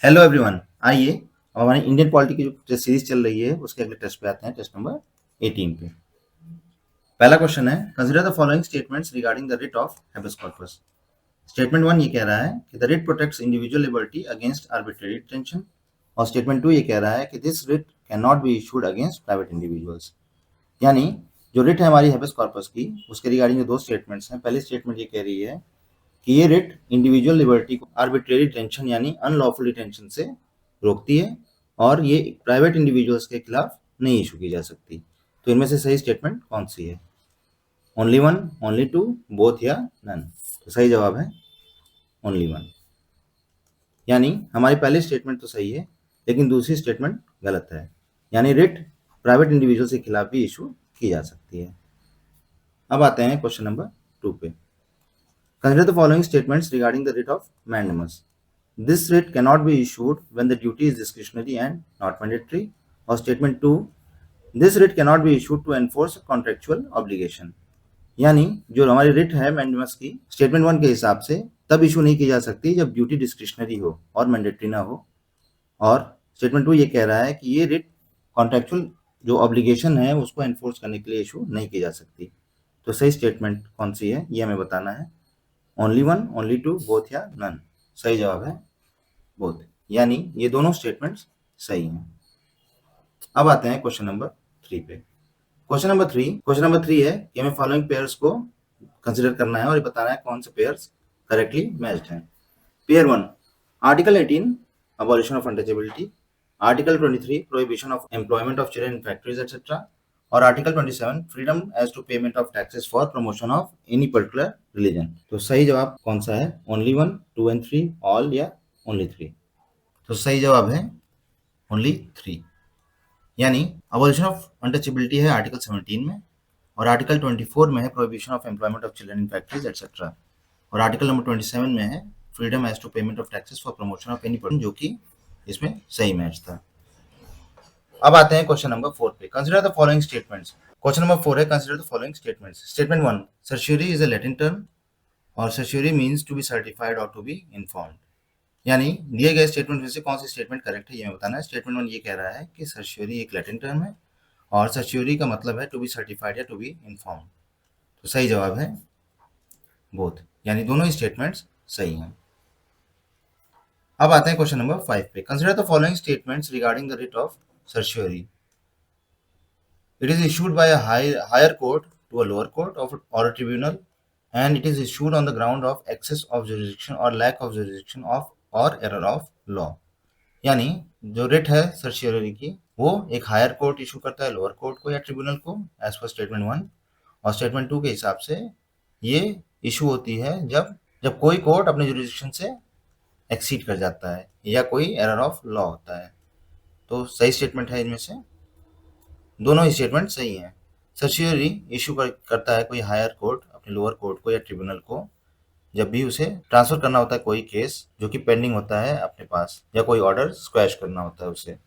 Hello everyone, आइए अब हमारी इंडियन पॉलिटी की जो सीरीज चल रही है उसके अगले टेस्ट पे आते हैं, टेस्ट नंबर 18 पे। पहला क्वेश्चन है, consider the following statements regarding the writ of habeas corpus. Statement 1 ये कह रहा है कि the writ protects individual liberty against arbitrary detention, और स्टेटमेंट 2 ये कह रहा है कि this writ can not be issued against private individuals. यानी जो रिट है हमारी हैबेस कॉर्पस की, उसके रिगार्डिंग जो दो स्टेटमेंट्स हैं, पहली स्टेटमेंट ये कह रही है कि ये रिट इंडिविजुअल लिबर्टी को आर्बिट्रेरी डिटेंशन यानी अनलॉफुल डिटेंशन से रोकती है, और ये प्राइवेट इंडिविजुअल्स के खिलाफ नहीं इशू की जा सकती। तो इनमें से सही स्टेटमेंट कौन सी है? Only one, only two, both या नन? तो सही जवाब है ओनली वन। यानी हमारी पहली स्टेटमेंट तो सही है, लेकिन दूसरी स्टेटमेंट गलत है। यानी रिट प्राइवेट इंडिविजुअल्स के खिलाफ भी इशू की जा सकती है। अब आते हैं क्वेश्चन नंबर 2 पे। Consider the following statements regarding the writ of mandamus. This writ cannot be issued when the duty is discretionary and not mandatory. Or statement 2, this writ cannot be issued to enforce a contractual obligation. यानी जो हमारी writ है mandamus की, statement 1 के हिसाब से तब issue नहीं की जा सकती जब ड्यूटी डिस्क्रिशनरी हो और मैंडेटरी ना हो। और स्टेटमेंट 2 ये कह रहा है कि ये रिट कॉन्ट्रेक्चुअल जो ऑब्लिगेशन है उसको एनफोर्स करने के लिए इशू नहीं की जा सकती। तो सही स्टेटमेंट कौन सी है ये हमें बताना है। Only one, only two, both या नन? सही जवाब है बोथ, यानी ये दोनों स्टेटमेंट्स सही हैं। अब आते हैं क्वेश्चन नंबर 3 पे। क्वेश्चन नंबर 3 है कि हमें फॉलोइंग पेयर्स को कंसिडर करना है और ये बताना है कौन से पेयर्स करेक्टली मैच्ड हैं। Pair 1, article 18 abolition of untouchability, article 23 prohibition of employment of children in factories etcetera, और article 27 freedom as to payment of taxes for promotion of any particular religion. तो सही जवाब कौन सा है? Only one, two and three, all या only three? तो सही जवाब है ओनली थ्री। यानी अबॉलिशन ऑफ अनटचेबिलिटी है आर्टिकल 17 में, और आर्टिकल 24 में है prohibition of employment of children in factories etcetera, और आर्टिकल नंबर 27 में है freedom as to payment of taxes for promotion of any person, जो कि इसमें सही मैच था। अब आते हैं क्वेश्चन नंबर 4 पे। Consider the following statements. Question number 4 है, consider the following statements. Statement 1, certiorari is a Latin term, और certiorari means to be certified और टू बी इन्फॉर्म्ड। यानी दिए गए स्टेटमेंट में से कौन सी स्टेटमेंट करेक्ट है ये हमें बताना है। स्टेटमेंट 1 ये कह रहा है कि सर्शियरी एक लैटिन टर्म है, और सर्शियरी का मतलब है टू बी सर्टिफाइड या टू बी इन्फॉर्म्ड। तो सही जवाब है बोथ, यानी दोनों ही स्टेटमेंट्स सही हैं। अब आते हैं क्वेश्चन नंबर 5 पे। Consider the following statements regarding the writ of सर्शियरी। It is issued by a higher court to a lower court or a tribunal, and it is issued on the ground of excess of jurisdiction or lack of jurisdiction of or error of law. यानी जो writ है सर्शियरी की, वो एक higher court issue करता है lower court को या ट्रिब्यूनल को, एज पर स्टेटमेंट 1, और स्टेटमेंट 2 के हिसाब से ये इशू होती है जब जब कोई कोर्ट अपने जुरिडिक्शन से एक्सीड कर जाता है या कोई एरर ऑफ लॉ होता है। तो सही स्टेटमेंट है इनमें से दोनों ही स्टेटमेंट सही हैं। सर्शियरी इशू करता है कोई हायर कोर्ट अपने लोअर कोर्ट को या ट्रिब्यूनल को, जब भी उसे ट्रांसफर करना होता है कोई केस जो कि पेंडिंग होता है अपने पास, या कोई ऑर्डर स्क्वैश करना होता है उसे।